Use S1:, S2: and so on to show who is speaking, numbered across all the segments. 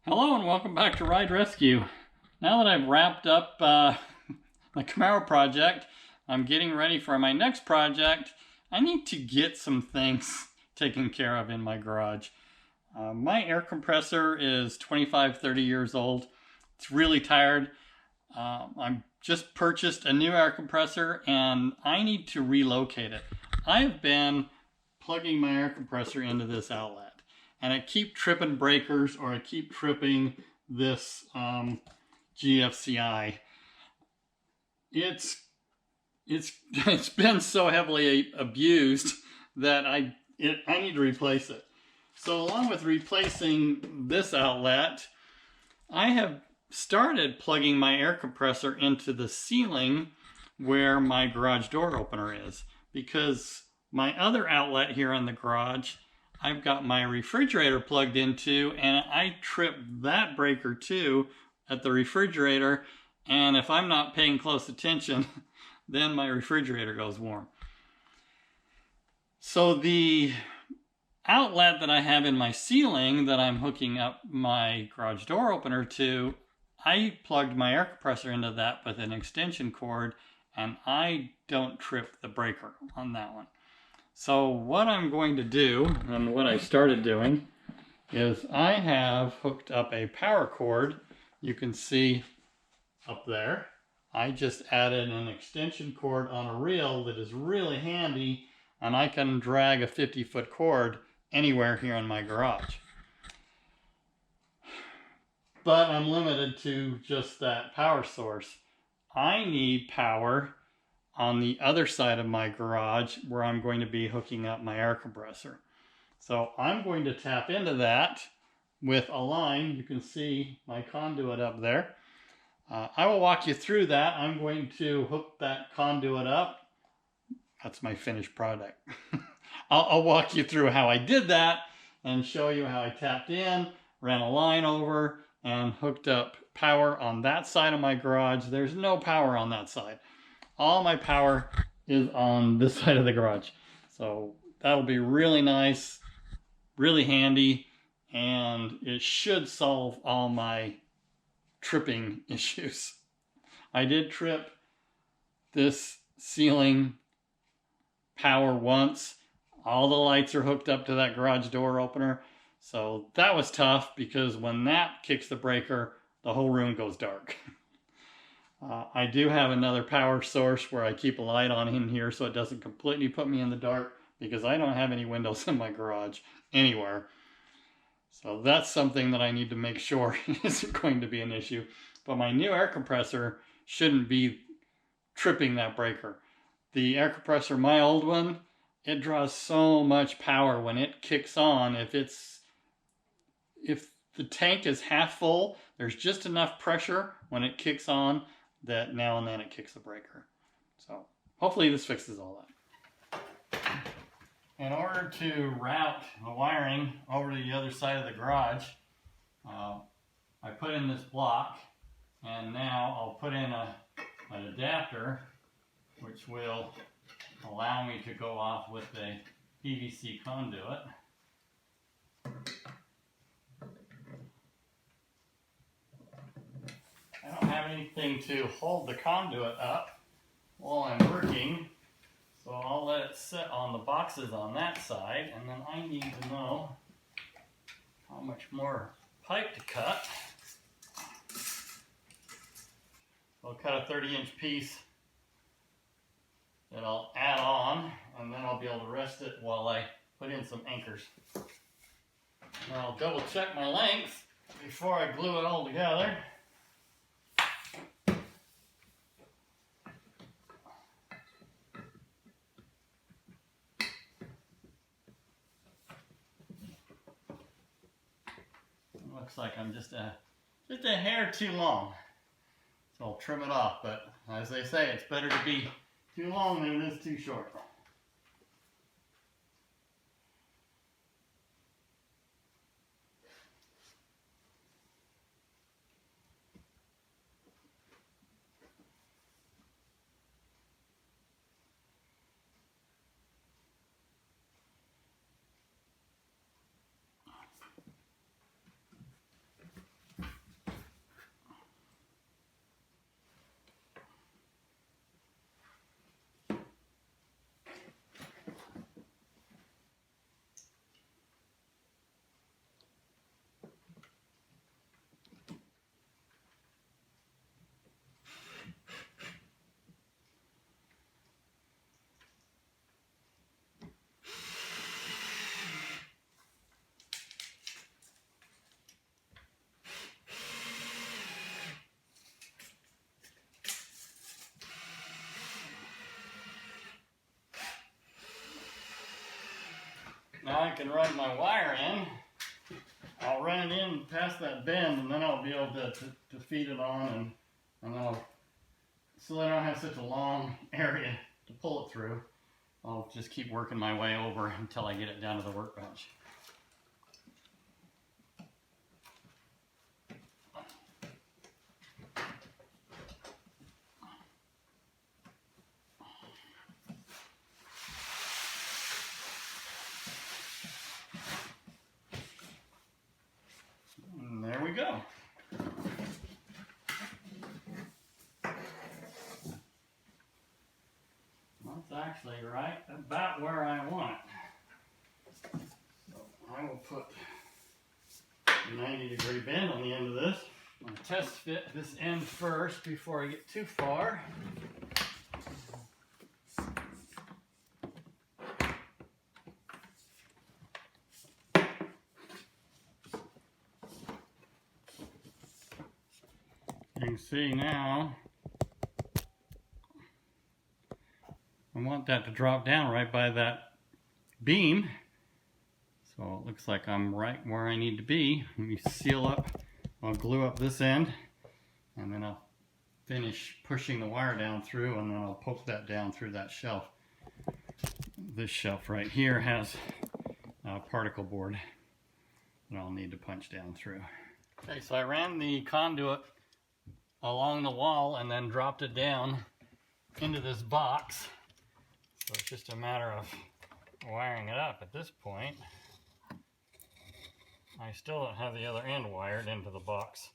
S1: Hello and welcome back to Ride Rescue. Now that I've wrapped up my Camaro project, I'm getting ready for my next project. I need to get some things taken care of in my garage. My air compressor is 25-30 years old. It's really tired. I just purchased a new air compressor and I need to relocate it. I've been plugging my air compressor into this outlet and I keep tripping breakers, or I keep tripping this GFCI. It's been so heavily abused that I need to replace it. So along with replacing this outlet, I have started plugging my air compressor into the ceiling where my garage door opener is, because my other outlet here in the garage, I've got my refrigerator plugged into, and I tripped that breaker too at the refrigerator, and if I'm not paying close attention, then my refrigerator goes warm. So the outlet that I have in my ceiling that I'm hooking up my garage door opener to, I plugged my air compressor into that with an extension cord, and I don't trip the breaker on that one. So what I'm going to do, and what I started doing, is I have hooked up a power cord. You can see up there. I just added an extension cord on a reel that is really handy, and I can drag a 50-foot cord anywhere here in my garage. But I'm limited to just that power source. I need power on the other side of my garage where I'm going to be hooking up my air compressor. So I'm going to tap into that with a line. You can see my conduit up there. I will walk you through that. I'm going to hook that conduit up. That's my finished product. I'll walk you through how I did that and show you how I tapped in, ran a line over, and hooked up power on that side of my garage. There's no power on that side. All my power is on this side of the garage. So that'll be really nice, really handy, and it should solve all my tripping issues. I did trip this ceiling power once. All the lights are hooked up to that garage door opener. So that was tough, because when that kicks the breaker, the whole room goes dark. I do have another power source where I keep a light on in here so it doesn't completely put me in the dark, because I don't have any windows in my garage anywhere. So that's something that I need to make sure isn't going to be an issue. But my new air compressor shouldn't be tripping that breaker. The air compressor, my old one, it draws so much power when it kicks on. If the tank is half full, there's just enough pressure when it kicks on that now and then it kicks the breaker. So hopefully this fixes all that. In order to route the wiring over to the other side of the garage, I put in this block, and now I'll put in an adapter which will allow me to go off with a PVC conduit. I don't have anything to hold the conduit up while I'm working, so I'll let it sit on the boxes on that side, and then I need to know how much more pipe to cut. I'll cut a 30-inch piece that I'll add on, and then I'll be able to rest it while I put in some anchors. And I'll double check my length before I glue it all together. Looks like I'm just a hair too long, so I'll trim it off. But as they say, it's better to be too long than it is too short. Now I can run my wire in. I'll run it in past that bend, and then I'll be able to feed it on, and so that I don't have such a long area to pull it through. I'll just keep working my way over until I get it down to the workbench. And there we go. That's actually right about where I want it. So I will put a 90-degree bend on the end of this. I'm going to test fit this end first before I get too far. You can see now, I want that to drop down right by that beam. So it looks like I'm right where I need to be. Let me seal up, I'll glue up this end, and then I'll finish pushing the wire down through, and then I'll poke that down through that shelf. This shelf right here has a particle board that I'll need to punch down through. Okay, so I ran the conduit along the wall and then dropped it down into this box. So it's just a matter of wiring it up at this point. I still don't have the other end wired into the box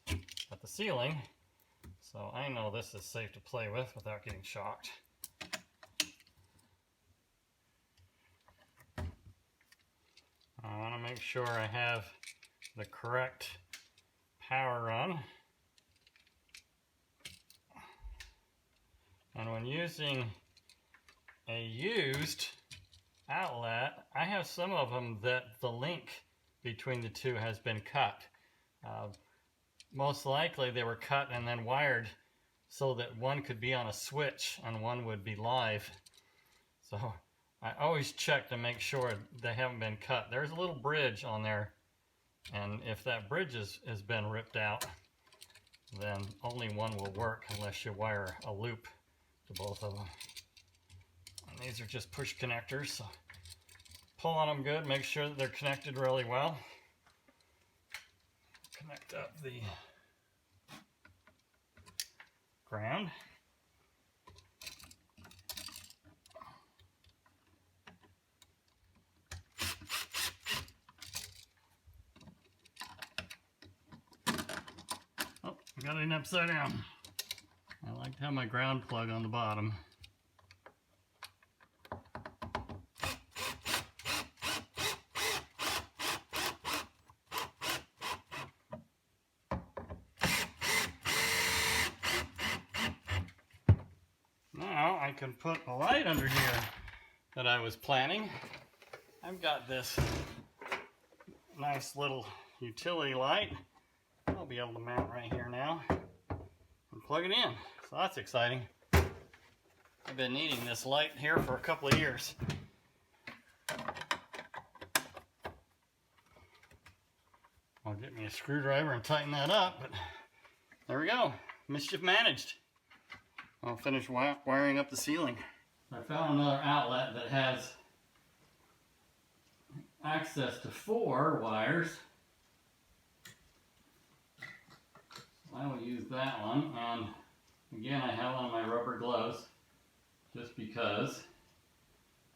S1: at the ceiling, so I know this is safe to play with without getting shocked. I want to make sure I have the correct power run. And when using a used outlet, I have some of them that the link between the two has been cut. Most likely they were cut and then wired so that one could be on a switch and one would be live. So I always check to make sure they haven't been cut. There's a little bridge on there, and if that bridge has been ripped out, then only one will work unless you wire a loop to both of them. And these are just push connectors, so pull on them good, make sure that they're connected really well. Connect up the ground. Oh, I got it upside down. I like to have my ground plug on the bottom. Now I can put a light under here that I was planning. I've got this nice little utility light. I'll be able to mount right here now and plug it in. So that's exciting. I've been needing this light here for a couple of years. I'll get me a screwdriver and tighten that up, but there we go. Mischief managed. I'll finish wiring up the ceiling. I found another outlet that has access to 4 wires. I will use that one, and again I have on my rubber gloves just because,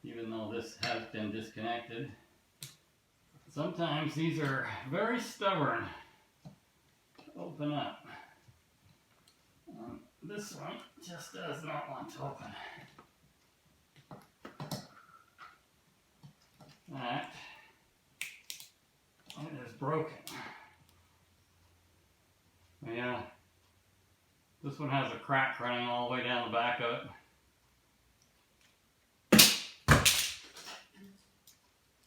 S1: even though this has been disconnected, sometimes these are very stubborn to open up. This one just does not want to open. That it is broken. Yeah, this one has a crack running all the way down the back of it.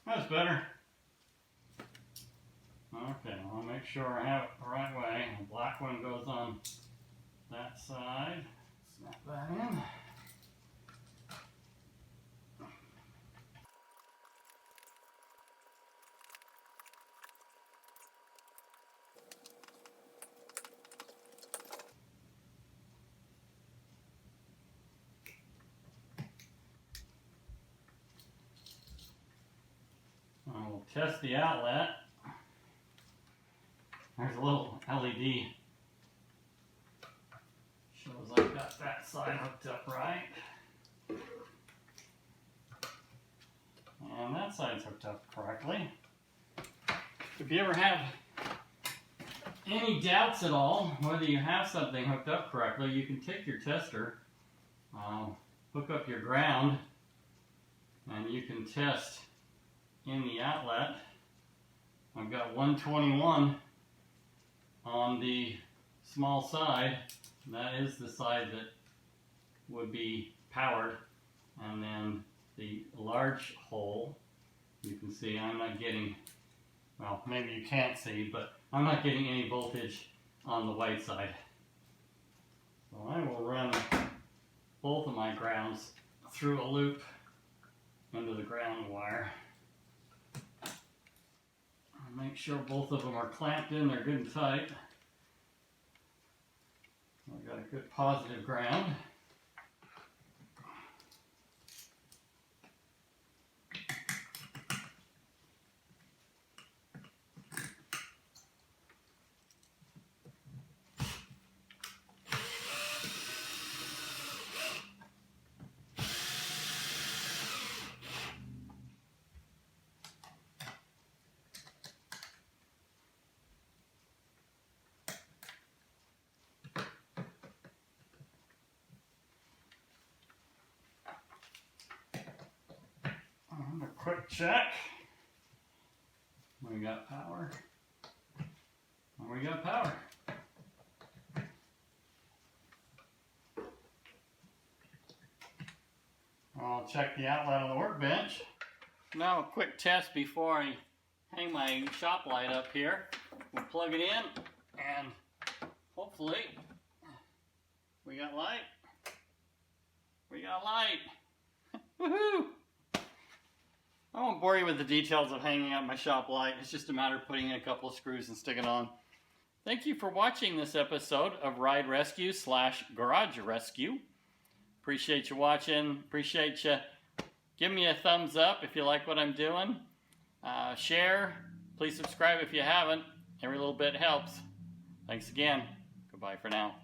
S1: That's better. Okay, I'll make sure I have it the right way. The black one goes on that side. Snap that in. test the outlet. There's a little LED. Shows I've got that side hooked up right. And that side's hooked up correctly. If you ever have any doubts at all whether you have something hooked up correctly, you can take your tester, hook up your ground, and you can test in the outlet. I've got 121 on the small side. That is the side that would be powered, and then the large hole, you can see I'm not getting, well, maybe you can't see, but I'm not getting any voltage on the white side. So I will run both of my grounds through a loop into the ground wire. I'll make sure both of them are clamped in, they're good and tight. I've got a good positive ground. A quick check. We got power. We got power. I'll check the outlet on the workbench. Now a quick test before I hang my shop light up here. We'll plug it in and hopefully we got light. We got light. Woohoo! I won't bore you with the details of hanging up my shop light. It's just a matter of putting in a couple of screws and sticking it on. Thank you for watching this episode of Ride Rescue / Garage Rescue. Appreciate you watching. Appreciate you. Give me a thumbs up if you like what I'm doing. Share. Please subscribe if you haven't. Every little bit helps. Thanks again. Goodbye for now.